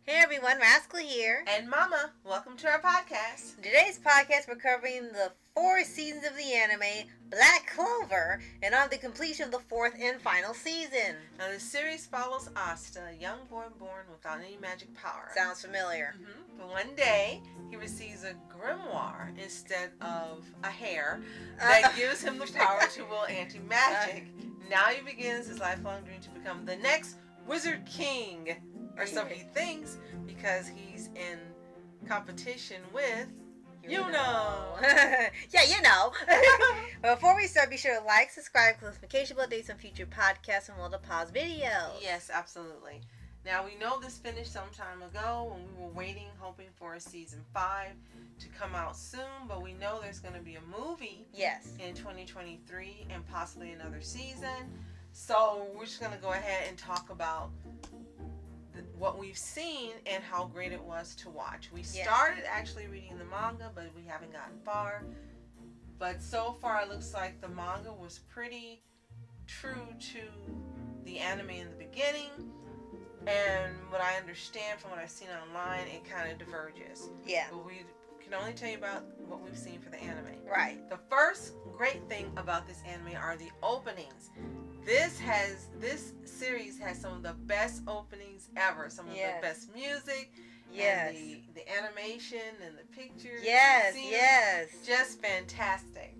Hey everyone, Rascal here. And Mama, welcome to our podcast. In today's podcast, we're covering the 4 seasons of the anime Black Clover and on the completion of the 4th and final season. Now the series follows Asta, a young boy born without any magic power. Sounds familiar. But one day, he receives a grimoire instead of a hair that gives him the power to wield anti-magic. Now he begins his lifelong dream to become the next Wizard King. Or so he thinks, because he's in competition with, you know. Yeah, you know. Before we start, be sure to like, subscribe, click notification bell, updates on future podcasts and all the pause videos. Yes, absolutely. Now, we know this finished some time ago when we were waiting, hoping for a season 5 to come out soon, but we know there's going to be a movie in 2023 and possibly another season. So we're just going to go ahead and talk about what we've seen and how great it was to watch. We started actually reading the manga, but we haven't gotten far. But so far it looks like the manga was pretty true to the anime in the beginning. And what I understand from what I've seen online, it kind of diverges. Yeah. But we can only tell you about what we've seen for the anime. Right. The first great thing about this anime are the openings. This series has some of the best openings ever. Some of the best music. Yes. And the animation and the pictures. Yes, and the yes. Just fantastic.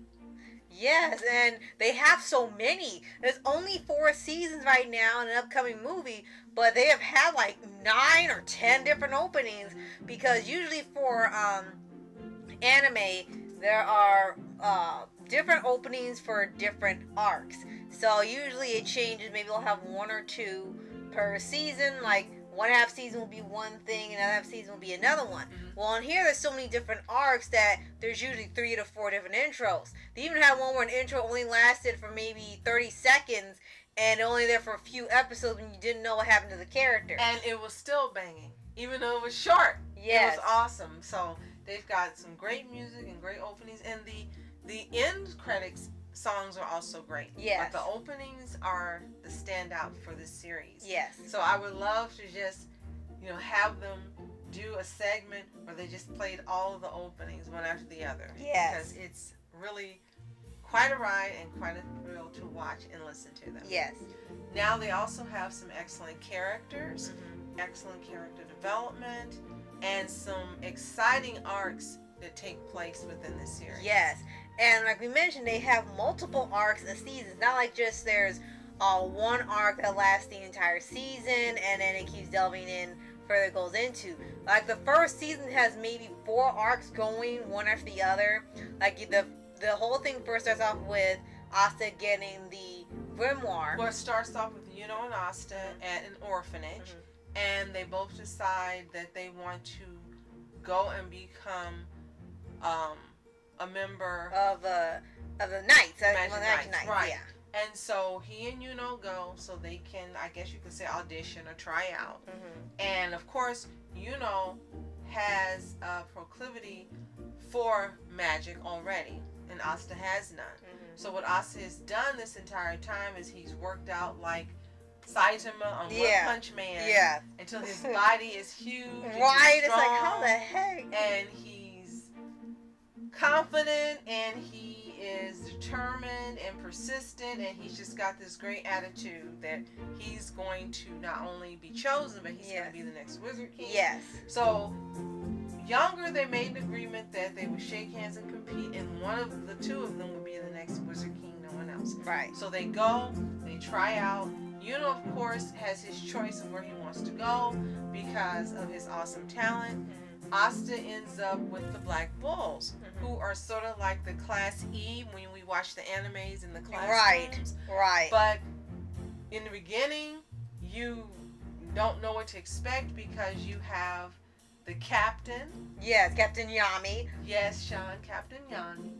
Yes, and they have so many. There's only 4 seasons right now in an upcoming movie, but they have had like 9 or 10 different openings because usually for anime there are different openings for different arcs. So usually it changes. Maybe they'll have 1 or 2 per season. Like one half season will be one thing, and another half season will be another one. Well, in here there's so many different arcs that there's usually 3 to 4 different intros. They even had one where an intro only lasted for maybe 30 seconds and only there for a few episodes when you didn't know what happened to the character. And it was still banging, even though it was short. Yes. It was awesome. So they've got some great music and great openings, and the end credits songs are also great. Yes. But the openings are the standout for this series. Yes. So I would love to just, have them do a segment where they just played all of the openings one after the other. Yes. Because it's really quite a ride and quite a thrill to watch and listen to them. Yes. Now they also have some excellent characters, excellent character development, and some exciting arcs that take place within the series. Yes. And like we mentioned, they have multiple arcs a season. It's not like just there's one arc that lasts the entire season and then it keeps delving in further it goes into. Like the first season has maybe 4 arcs going one after the other. Like the whole thing first starts off with Asta getting the grimoire. Well, it starts off with Yuno and Asta at an orphanage, and they both decide that they want to go and become a member of the Knights. Knights. Right. Yeah. And so he and Yuno go so they can, I guess you could say, audition or try out. And of course, Yuno has a proclivity for magic already, and Asta has none. So what Asta has done this entire time is he's worked out like Saitama on One Punch Man until his body is huge. Right, it's like, how the heck? And he's confident, and he is determined and persistent, and he's just got this great attitude that he's going to not only be chosen, but he's going to be the next Wizard King. Yes. So younger, they made an agreement that they would shake hands and compete, and one of the 2 of them would be the next Wizard King, no one else. Right. So they go, they try out. Yuno, of course, has his choice of where he wants to go because of his awesome talent. Asta ends up with the Black Bulls, who are sort of like the Class E when we watch the animes in the classrooms. Right. But in the beginning, you don't know what to expect because you have the captain. Yes, Captain Yami. Yes, Captain Yami.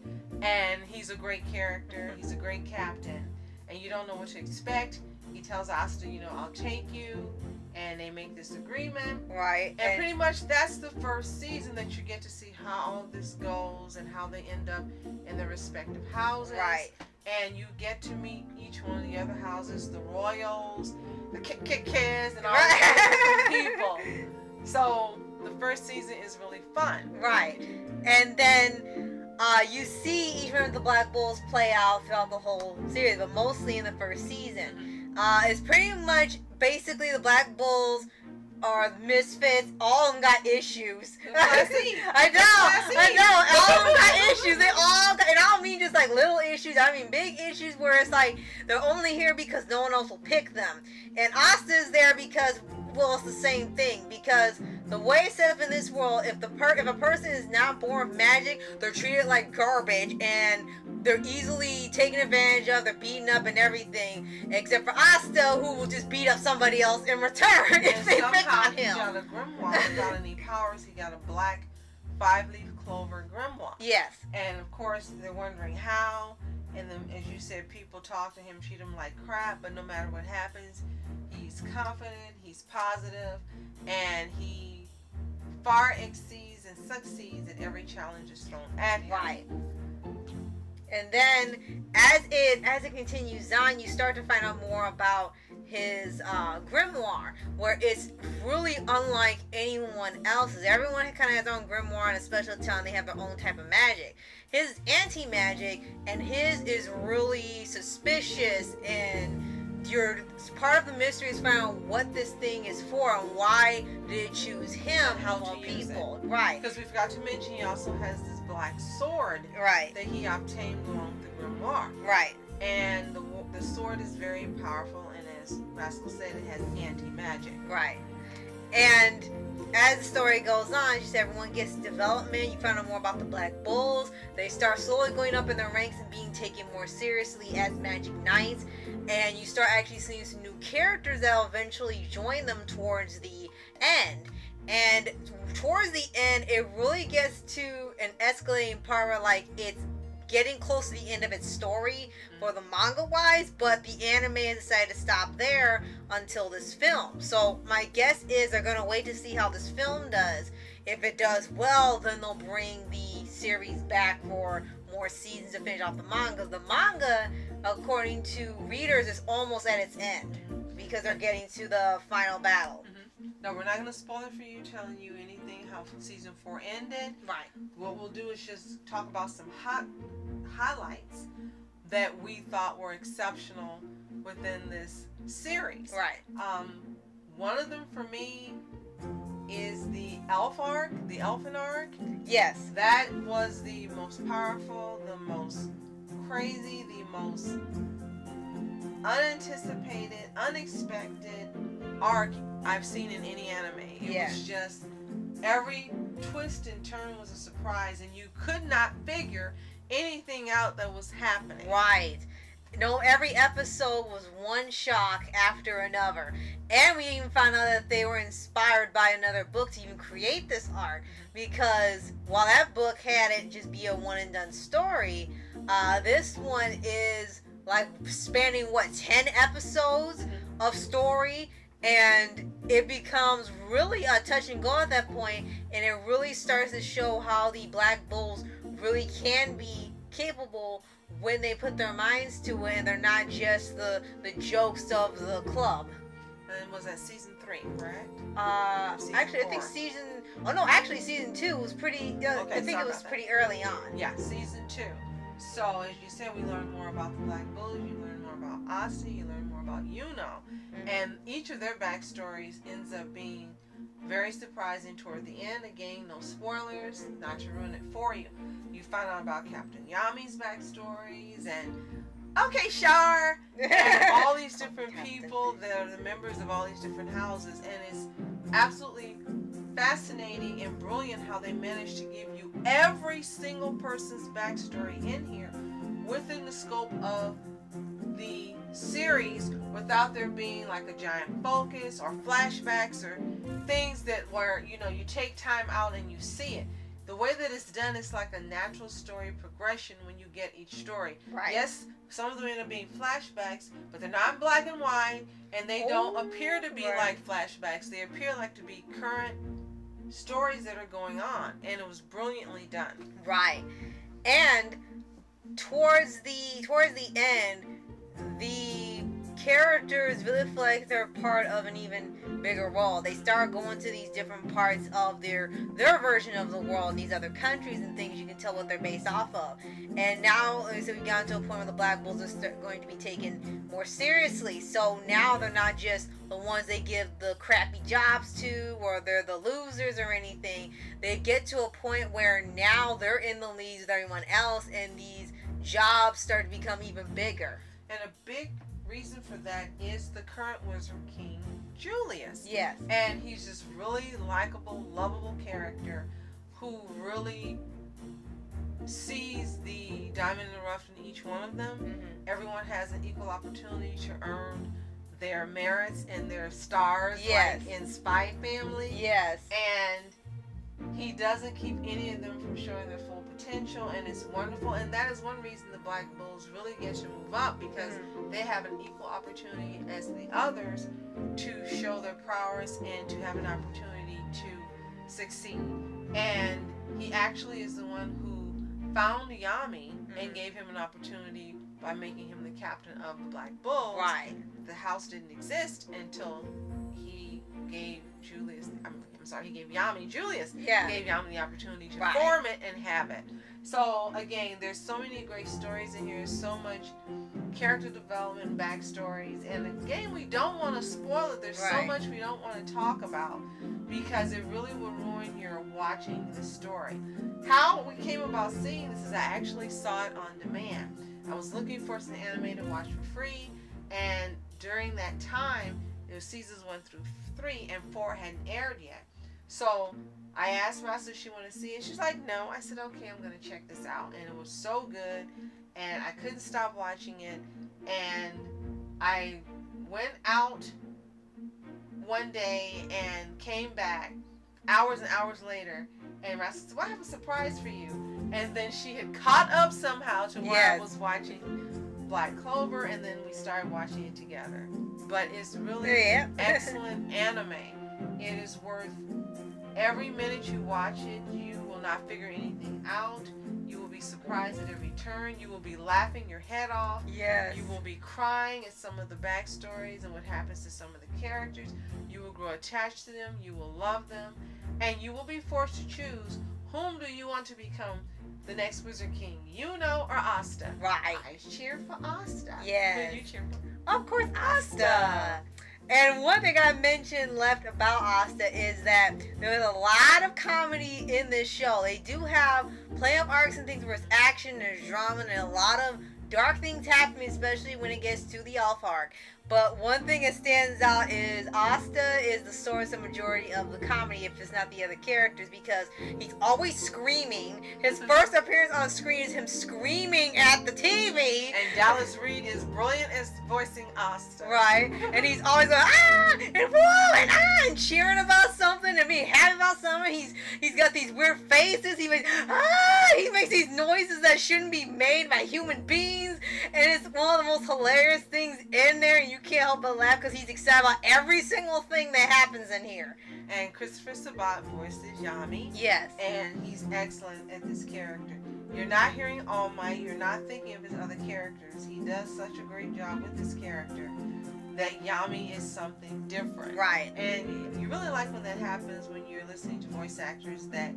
And he's a great character. He's a great captain. And you don't know what to expect. He tells Asta, I'll take you. And they make this agreement. Right. And pretty much that's the first season that you get to see how all this goes and how they end up in their respective houses. Right. And you get to meet each one of the other houses, the royals, the kids, and all these people. So the first season is really fun. Right. And then you see each one of the Black Bulls play out throughout the whole series, but mostly in the first season. It's pretty much basically the Black Bulls are misfits. All of them got issues. I know. All of them got issues. They all got, and I don't mean just like little issues. I mean big issues where it's like they're only here because no one else will pick them. And Asta is there because, well, it's the same thing. Because the way it's set up in this world, if a person is not born with magic, they're treated like garbage and they're easily taken advantage of. They're beaten up and everything, except for Asta, who will just beat up somebody else in return if they pick on him. He got a grimoire without any powers. He got a black 5-leaf clover grimoire. Yes. And of course, they're wondering how. And then, as you said, people talk to him, treat him like crap. But no matter what happens, he's confident, he's positive, and he far exceeds and succeeds at every challenge that's thrown at him. Right. And then, as it continues on, you start to find out more about his grimoire, where it's really unlike anyone else's. Everyone kind of has their own grimoire and a special talent. They have their own type of magic. His is anti-magic, and his is really suspicious, and part of the mystery is find out what this thing is for and why did it choose him of all people. Right. Because we forgot to mention he also has this black sword that he obtained along with the grimoire. Right. And the sword is very powerful, and as Rascal said, it has anti-magic. Right. And as the story goes on, just everyone gets development. You find out more about the Black Bulls. They start slowly going up in their ranks and being taken more seriously as Magic Knights. And you start actually seeing some new characters that will eventually join them towards the end. And towards the end, it really gets to an escalating part where, like, it's getting close to the end of its story for the manga-wise, but the anime has decided to stop there until this film. So my guess is they're going to wait to see how this film does. If it does well, then they'll bring the series back for more seasons to finish off the manga. The manga, according to readers, is almost at its end because they're getting to the final battle. No, we're not going to spoil it for you, telling you anything how season 4 ended. Right. What we'll do is just talk about some highlights that we thought were exceptional within this series. Right. One of them for me is the elfin arc. Yes. That was the most powerful, the most crazy, the most unanticipated, unexpected arc I've seen in any anime. It was just, every twist and turn was a surprise, and you could not figure anything out that was happening. Right. No, every episode was one shock after another. And we even found out that they were inspired by another book to even create this arc. Because while that book had it just be a one and done story, this one is like spanning, 10 episodes of story. And it becomes really a touch and go at that point, and it really starts to show how the Black Bulls really can be capable when they put their minds to it, and they're not just the jokes of the club. And was that season 3, correct? Actually, 4. I think season 2 was pretty. I think it was pretty early on. Yeah, season 2. So as you said, we learned more about the Black Bulls. You learned more about Asta. You learned more about Yuno. And each of their backstories ends up being very surprising toward the end. Again, no spoilers, not to ruin it for you. You find out about Captain Yami's backstories and Shar and all these different people that are the members of all these different houses. And it's absolutely fascinating and brilliant how they managed to give you every single person's backstory in here within the scope of the series without there being like a giant focus or flashbacks or things that where you take time out and you see it. The way that it's done is like a natural story progression when you get each story. Right. Yes, some of them end up being flashbacks, but they're not in black and white, and they don't appear to be like flashbacks. They appear like to be current stories that are going on, and it was brilliantly done. Right. And towards the end, the characters really feel like they're part of an even bigger world. They start going to these different parts of their version of the world, these other countries and things. You can tell what they're based off of. And now, so we've gotten to a point where the Black Bulls are going to be taken more seriously. So now they're not just the ones they give the crappy jobs to, or they're the losers or anything. They get to a point where now they're in the leads with everyone else, and these jobs start to become even bigger. And a big reason for that is the current Wizard King, Julius. Yes. And he's just really likable, lovable character who really sees the diamond in the rough in each one of them. Mm-hmm. Everyone has an equal opportunity to earn their merits and their stars, yes. like in Spy Family. Yes. And he doesn't keep any of them from showing their full potential, and it's wonderful. And that is one reason the Black Bulls really get to move up, because they have an equal opportunity as the others to show their prowess and to have an opportunity to succeed. And he actually is the one who found Yami and gave him an opportunity by making him the captain of the Black Bulls. Right. The house didn't exist until he gave Julius, he gave Yami, Julius gave Yami the opportunity to form it and have it. So again, there's so many great stories in here, so much character development, backstories, and again, we don't want to spoil it. There's so much we don't want to talk about because it really will ruin your watching the story. How we came about seeing this is I actually saw it on demand. I was looking for some anime to watch for free, and during that time, it was seasons 1 through 3, and 4 hadn't aired yet. So I asked my sister if she wanted to see it. She's like, no. I said, okay, I'm going to check this out. And it was so good, and I couldn't stop watching it. And I went out one day and came back hours and hours later, and my sister said, well, I have a surprise for you. And then she had caught up somehow to where I was watching Black Clover, and then we started watching it together. But it's really excellent anime. It is worth every minute you watch it. You will not figure anything out. You will be surprised at every turn. You will be laughing your head off. Yes. You will be crying at some of the backstories and what happens to some of the characters. You will grow attached to them. You will love them. And you will be forced to choose, whom do you want to become the next Wizard King, Yuno or Asta? Right. I cheer for Asta. Yes. Who do you cheer for? Of course, Asta. And one thing I mentioned left about Asta is that there's a lot of comedy in this show. They do have play-up arcs and things where it's action, there's drama, and a lot of dark things happening, especially when it gets to the Elf arc. But one thing that stands out is Asta is the source of majority of the comedy, if it's not the other characters, because he's always screaming. His first appearance on screen is him screaming at the TV. And Dallas Reed is brilliant as voicing Asta. Right. And he's always going, ah, and whoa, and ah, and cheering about something and being happy about something. He's got these weird faces. He makes these noises that shouldn't be made by human beings. And it's one of the most hilarious things in there. And you can't help but laugh because he's excited about every single thing that happens in here. And Christopher Sabat voices Yami. Yes. And he's excellent at this character. You're not hearing All Might. You're not thinking of his other characters. He does such a great job with this character that Yami is something different. Right. And you really like when that happens, when you're listening to voice actors that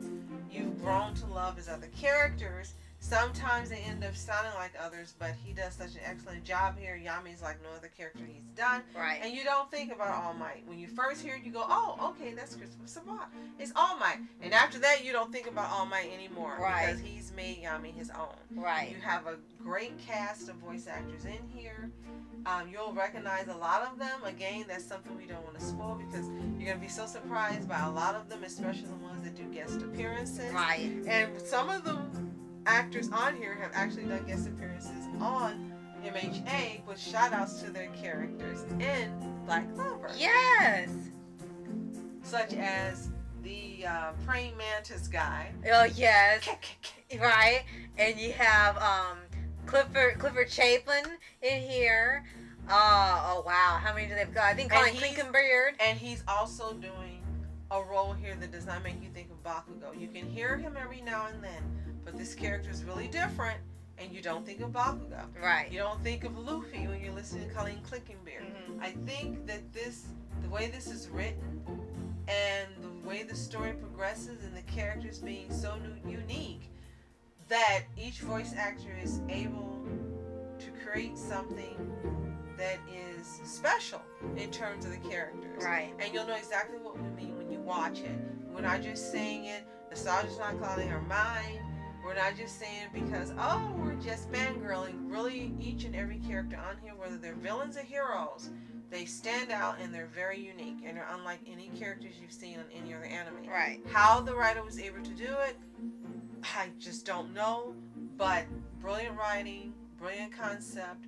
you've grown to love as other characters. Sometimes they end up sounding like others, but he does such an excellent job here. Yami's like no other character he's done. Right. And you don't think about All Might. When you first hear it, you go, oh, okay, that's Christopher Sabat. It's All Might. And after that, you don't think about All Might anymore. Right. Because he's made Yami his own. Right. You have a great cast of voice actors in here. You'll recognize a lot of them. Again, that's something we don't want to spoil because you're going to be so surprised by a lot of them, especially the ones that do guest appearances. Right. And some of the actors on here have actually done guest appearances on MHA, with shout outs to their characters in Black Clover. Yes. Such as the praying mantis guy. Oh, yes. Right. And you have Clifford Chapin in here. Oh, wow. How many do they've got? I think Colin Klinkenbeard. And he's also doing a role here that does not make you think of Bakugo. You can hear him every now and then, but this character is really different, and you don't think of Bakugo. Right. You don't think of Luffy when you're listening to Colleen Clickenbeard. Mm-hmm. I think that the way this is written and the way the story progresses and the characters being so unique, that each voice actor is able to create something that is special in terms of the characters. Right. And you'll know exactly what we mean when you watch it. We're not just saying it, nostalgia's not clouding our mind. We're not just saying it because, oh, we're just fangirling. Really, each and every character on here, whether they're villains or heroes, they stand out and they're very unique. And they're unlike any characters you've seen on any other anime. Right. How the writer was able to do it, I just don't know. But brilliant writing, brilliant concept,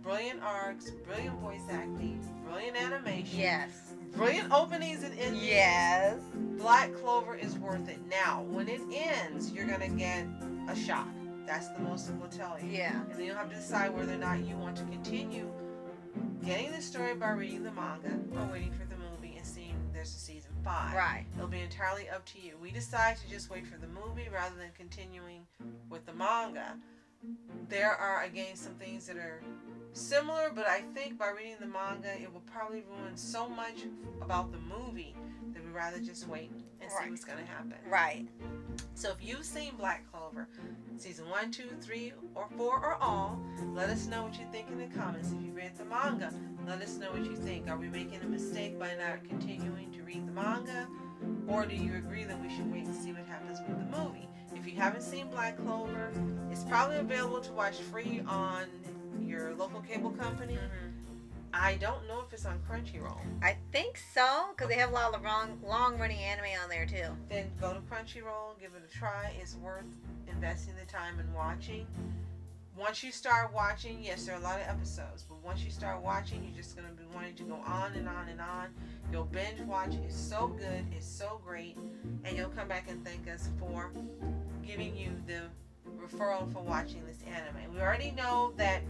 brilliant arcs, brilliant voice acting, brilliant animation. Yes. Brilliant openings and endings. Yes. Black Clover is worth it. Now, when it ends, you're going to get a shock. That's the most it will tell you. Yeah. And then you'll have to decide whether or not you want to continue getting the story by reading the manga or waiting for the movie and seeing there's a season 5. Right. It'll be entirely up to you. We decide to just wait for the movie rather than continuing with the manga. There are, again, some things that are similar, but I think by reading the manga, it will probably ruin so much about the movie that we'd rather just wait and see what's going to happen. Right. So if you've seen Black Clover, season 1, 2, 3, or 4, or all, let us know what you think in the comments. If you read the manga, let us know what you think. Are we making a mistake by not continuing to read the manga? Or do you agree that we should wait and see what happens with the movie? If you haven't seen Black Clover, it's probably available to watch free on your local cable company. Mm-hmm. I don't know if it's on Crunchyroll. I think so, because they have a lot of long-running anime on there, too. Then go to Crunchyroll, give it a try. It's worth investing the time in watching. Once you start watching, yes, there are a lot of episodes, but once you start watching, you're just going to be wanting to go on and on and on. You'll binge watch. It's so good. It's so great. And you'll come back and thank us for giving you the referral for watching this anime. We already know that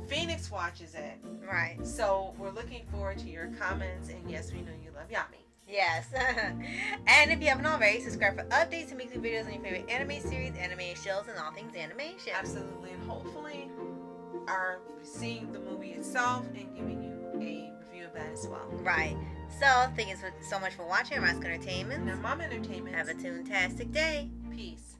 Phoenix watches it. Right. So we're looking forward to your comments. And yes, we know you love Yami. Yes. And if you haven't already, subscribe for updates and weekly videos on your favorite anime series, anime shows, and all things animation. Absolutely. And hopefully are seeing the movie itself and giving you a review of that as well. Right. So, thank you so much for watching Rask Entertainment. Now, Mom Entertainment. Have a toontastic day. Peace.